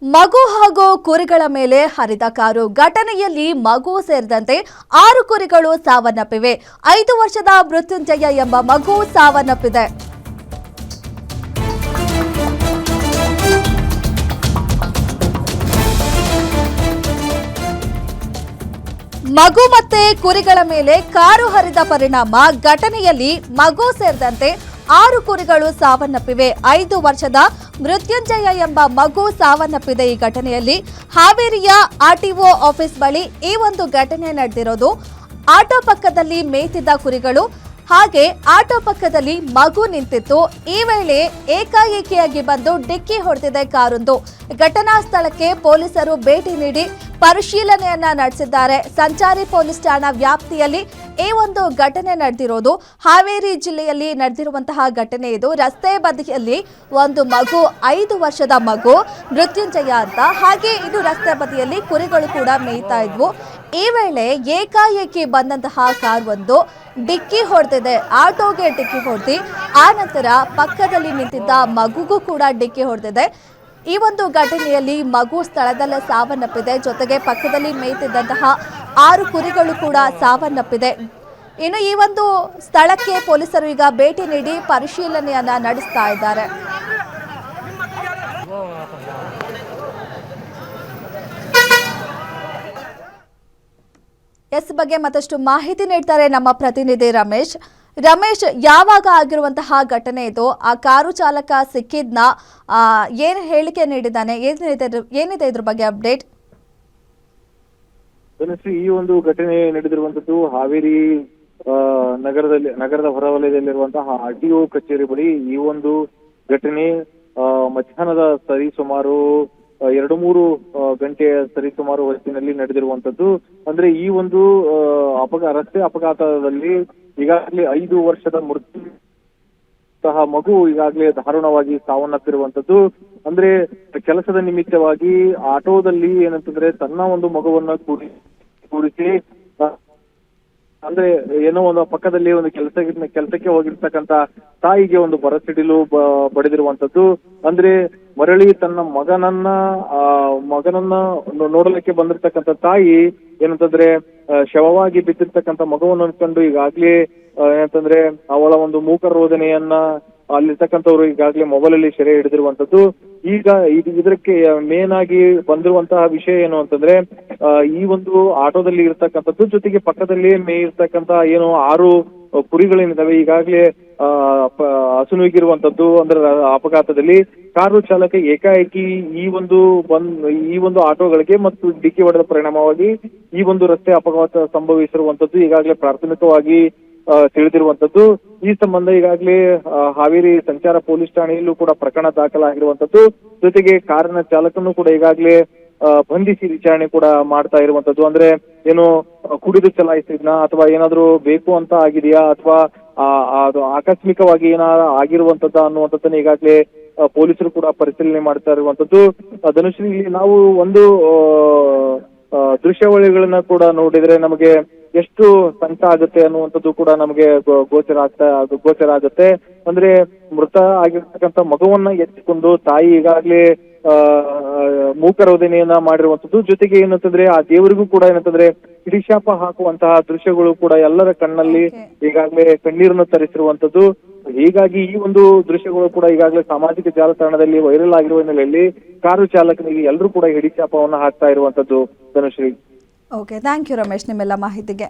ಮಗು ಹಾಗೂ ಕುರಿಗಳ ಮೇಲೆ ಹರಿದ ಕಾರು ಘಟನೆಯಲ್ಲಿ ಮಗು ಸೇರಿದಂತೆ 6 ಕುರಿಗಳು ಸಾವನ್ನಪ್ಪಿವೆ. 5 ವರ್ಷದ ಮೃತ್ಯುಂಜಯ ಎಂಬ ಮಗು ಸಾವನ್ನಪ್ಪಿದೆ. ಮಗು ಮತ್ತೆ ಕುರಿಗಳ ಮೇಲೆ ಕಾರು ಹರಿದ ಪರಿಣಾಮ ಘಟನೆಯಲ್ಲಿ ಮಗು ಸೇರಿದಂತೆ 6 ಕುರಿಗಳು ಸಾವನ್ನಪ್ಪಿವೆ. 5 ವರ್ಷದ ಮೃತ್ಯುಂಜಯ ಎಂಬ ಮಗು ಸಾವನ್ನಪ್ಪಿದೆ. ಈ ಘಟನೆಯಲ್ಲಿ ಹಾವೇರಿಯ ಆರ್ಟಿಒ ಆಫೀಸ್ ಬಳಿ ಈ ಒಂದು ಘಟನೆ ನಡೆದಿರೋದು. ಆಟೋ ಪಕ್ಕದಲ್ಲಿ ಮೇಯ್ತಿದ್ದ ಕುರಿಗಳು ಹಾಗೆ ಆಟೋ ಪಕ್ಕದಲ್ಲಿ ಮಗು ನಿಂತಿತ್ತು. ಈ ವೇಳೆ ಏಕಾಏಕಿಯಾಗಿ ಬಂದು ಡಿಕ್ಕಿ ಹೊಡೆದಿದೆ ಕಾರೊಂದು. ಘಟನಾ ಸ್ಥಳಕ್ಕೆ ಪೊಲೀಸರು ಭೇಟಿ ನೀಡಿ ಪರಿಶೀಲನೆಯನ್ನ ನಡೆಸಿದ್ದಾರೆ. ಸಂಚಾರಿ ಪೊಲೀಸ್ ಠಾಣಾ ವ್ಯಾಪ್ತಿಯಲ್ಲಿ ಈ ಒಂದು ಘಟನೆ ನಡೆದಿರೋದು. ಹಾವೇರಿ ಜಿಲ್ಲೆಯಲ್ಲಿ ನಡೆದಿರುವಂತಹ ಘಟನೆ ಇದು. ರಸ್ತೆ ಬದಿಯಲ್ಲಿ ಒಂದು ಮಗು, 5 ವರ್ಷದ ಮಗು ಮೃತ್ಯುಂಜಯ ಅಂತ, ಹಾಗೆ ಇದು ರಸ್ತೆ ಬದಿಯಲ್ಲಿ ಕುರಿಗಳು ಕೂಡ ಮೇಯ್ತಾ ಇದ್ವು. ಈ ವೇಳೆ ಏಕಾಏಕಿ ಬಂದಂತಹ ಕಾರ್ ಒಂದು ಡಿಕ್ಕಿ ಹೊಡೆದಿದೆ. ಆಟೋಗೆ ಡಿಕ್ಕಿ ಹೊಡೆದಿ ಆ ನಂತರ ಪಕ್ಕದಲ್ಲಿ ನಿಂತಿದ್ದ ಮಗುಗೂ ಕೂಡ ಡಿಕ್ಕಿ ಹೊಡೆದಿದೆ. ಈ ಒಂದು ಘಟನೆಯಲ್ಲಿ ಮಗು ಸ್ಥಳದಲ್ಲೇ ಸಾವನ್ನಪ್ಪಿದೆ. ಜೊತೆಗೆ ಪಕ್ಕದಲ್ಲಿ ಮೇಯ್ತಿದ್ದಂತಹ 6 ಕುರಿಗಳು ಕೂಡ ಸಾವನ್ನಪ್ಪಿದೆ. ಇನ್ನು ಈ ಒಂದು ಸ್ಥಳಕ್ಕೆ ಪೊಲೀಸರು ಈಗ ಭೇಟಿ ನೀಡಿ ಪರಿಶೀಲನೆಯನ್ನ ನಡೆಸ್ತಾ ಇದ್ದಾರೆ. ಎಸ್ ಬಗ್ಗೆ ಮತ್ತಷ್ಟು ಮಾಹಿತಿ ನೀಡ್ತಾರೆ ನಮ್ಮ ಪ್ರತಿನಿಧಿ ರಮೇಶ್. ಯಾವಾಗ ಆಗಿರುವಂತಹ ಘಟನೆ ಇದು? ಆ ಕಾರು ಚಾಲಕ ಸಿಕ್ಕಿದ್ನ, ಏನು ಹೇಳಿಕೆ ನೀಡಿದ್ದಾನೆ, ಏನಿದೆ ಇದ್ರ ಬಗ್ಗೆ ಅಪ್ಡೇಟ್? ಈ ಒಂದು ಘಟನೆ ನಡೆದಿರುವಂತದ್ದು ಹಾವೇರಿ ನಗರದ ಹೊರವಲಯದಲ್ಲಿರುವಂತಹ ಆರ್ಟಿಒ ಕಚೇರಿ ಬಳಿ ಈ ಒಂದು ಘಟನೆ ಮಧ್ಯಾಹ್ನದ ಸರಿಸುಮಾರು 2-3 ಗಂಟೆಯ ಸರಿಸುಮಾರು ಹೊತ್ತಿನಲ್ಲಿ ನಡೆದಿರುವಂತದ್ದು. ಅಂದ್ರೆ ಈ ಒಂದು ರಸ್ತೆ ಅಪಘಾತದಲ್ಲಿ ಈಗಾಗಲೇ 5 ವರ್ಷದ ಮಗು ಈಗಾಗಲೇ ದಾರುಣವಾಗಿ ಸಾವನ್ನಪ್ಪಿರುವಂತದ್ದು. ಅಂದ್ರೆ ಕೆಲಸದ ನಿಮಿತ್ತವಾಗಿ ಆಟೋದಲ್ಲಿ ಏನಂತಂದ್ರೆ ತನ್ನ ಒಂದು ಮಗುವನ್ನ ಕೂರಿಸಿ ಅಂದ್ರೆ ಏನೋ ಒಂದು ಪಕ್ಕದಲ್ಲಿ ಒಂದು ಕೆಲಸಕ್ಕೆ ಹೋಗಿರ್ತಕ್ಕಂತ ತಾಯಿಗೆ ಒಂದು ಬರಸಿಡಿಲು ಬಡಿದಿರುವಂತದ್ದು. ಅಂದ್ರೆ ಮರಳಿ ತನ್ನ ಮಗನನ್ನ ನೋಡಲಿಕ್ಕೆ ಬಂದಿರ್ತಕ್ಕಂಥ ತಾಯಿ ಏನಂತಂದ್ರೆ ಶವವಾಗಿ ಬಿದ್ದಿರ್ತಕ್ಕಂಥ ಮಗುವನ್ನು ಅನ್ಕೊಂಡು ಈಗಾಗ್ಲೇ ಏನಂತಂದ್ರೆ ಅವಳ ಒಂದು ಮೂಕರೋಧನೆಯನ್ನ ಅಲ್ಲಿರ್ತಕ್ಕಂಥವ್ರು ಈಗಾಗಲೇ ಮೊಬೈಲ್ ಅಲ್ಲಿ ಸೆರೆ ಹಿಡಿದಿರುವಂತದ್ದು. ಈಗ ಇದಕ್ಕೆ ಮೇನ್ ಆಗಿ ಬಂದಿರುವಂತಹ ವಿಷಯ ಏನು ಅಂತಂದ್ರೆ ಈ ಒಂದು ಆಟೋದಲ್ಲಿ ಇರ್ತಕ್ಕಂಥದ್ದು ಜೊತೆಗೆ ಪಕ್ಕದಲ್ಲಿ ಮೇಯಿರ್ತಕ್ಕಂಥ ಏನು 6 ಕುರಿಗಳೇನಿದಾವೆ ಈಗಾಗಲೇ ಅಸುನೀಗಿರುವಂತದ್ದು. ಅಂದ್ರೆ ಅಪಘಾತದಲ್ಲಿ ಕಾರು ಚಾಲಕ ಏಕಾಏಕಿ ಈ ಒಂದು ಆಟೋಗಳಿಗೆ ಮತ್ತು ಡಿಕ್ಕಿ ಹೊಡೆದ ಪರಿಣಾಮವಾಗಿ ಈ ಒಂದು ರಸ್ತೆ ಅಪಘಾತ ಸಂಭವಿಸಿರುವಂತದ್ದು ಈಗಾಗಲೇ ಪ್ರಾಥಮಿಕವಾಗಿ ತಿಳಿದಿರುವಂತದ್ದು. ಈ ಸಂಬಂಧ ಈಗಾಗಲೇ ಹಾವೇರಿ ಸಂಚಾರ ಪೊಲೀಸ್ ಠಾಣೆಯಲ್ಲೂ ಕೂಡ ಪ್ರಕರಣ ದಾಖಲಾಗಿರುವಂತದ್ದು. ಜೊತೆಗೆ ಕಾರಿನ ಚಾಲಕನು ಕೂಡ ಈಗಾಗಲೇ ಬಂಧಿಸಿ ವಿಚಾರಣೆ ಕೂಡ ಮಾಡ್ತಾ ಇರುವಂತದ್ದು. ಅಂದ್ರೆ ಏನು ಕುಡಿದು ಚಲಾಯಿಸಿದ್ನಾ ಅಥವಾ ಏನಾದ್ರು ಬೇಕು ಅಂತ ಆಗಿದೆಯಾ ಅಥವಾ ಅದು ಆಕಸ್ಮಿಕವಾಗಿ ಏನಾದ್ರು ಆಗಿರುವಂತದ್ದ ಅನ್ನುವಂಥದ್ದನ್ನ ಈಗಾಗಲೇ ಪೊಲೀಸರು ಕೂಡ ಪರಿಶೀಲನೆ ಮಾಡ್ತಾ ಇರುವಂತದ್ದು. ಧನುಶ್ರೀ, ಇಲ್ಲಿ ನಾವು ಒಂದು ದೃಶ್ಯಾವಳಿಗಳನ್ನ ಕೂಡ ನೋಡಿದ್ರೆ ನಮಗೆ ಎಷ್ಟು ಸಂಕಟ ಆಗುತ್ತೆ ಅನ್ನುವಂಥದ್ದು ಕೂಡ ನಮಗೆ ಗೋಚರ ಆಗುತ್ತೆ. ಅಂದ್ರೆ ಮೃತ ಆಗಿರ್ತಕ್ಕಂಥ ಮಗುವನ್ನ ಎತ್ತಿಕೊಂಡು ತಾಯಿ ಈಗಾಗಲೇ ಮೂಕರೋಧನೆಯನ್ನ ಮಾಡಿರುವಂತದ್ದು. ಜೊತೆಗೆ ಏನಂತಂದ್ರೆ ಆ ದೇವರಿಗೂ ಕೂಡ ಏನಂತಂದ್ರೆ ಹಿಡಿಶಾಪ ಹಾಕುವಂತಹ ದೃಶ್ಯಗಳು ಕೂಡ ಎಲ್ಲರ ಕಣ್ಣಲ್ಲಿ ಈಗಾಗಲೇ ಕಣ್ಣೀರನ್ನು ತರಿಸಿರುವಂತದ್ದು. ಹೀಗಾಗಿ ಈ ಒಂದು ದೃಶ್ಯಗಳು ಕೂಡ ಈಗಾಗಲೇ ಸಾಮಾಜಿಕ ಜಾಲತಾಣದಲ್ಲಿ ವೈರಲ್ ಆಗಿರುವ ಹಿನ್ನೆಲೆಯಲ್ಲಿ ಕಾರು ಚಾಲಕನಿಗೆ ಎಲ್ಲರೂ ಕೂಡ ಹಿಡಿಶಾಪವನ್ನ ಹಾಕ್ತಾ ಇರುವಂತದ್ದು. Dhanushree, okay, thank you Ramesh ನಿಮ್ಮೆಲ್ಲ ಮಾಹಿತಿಗೆ.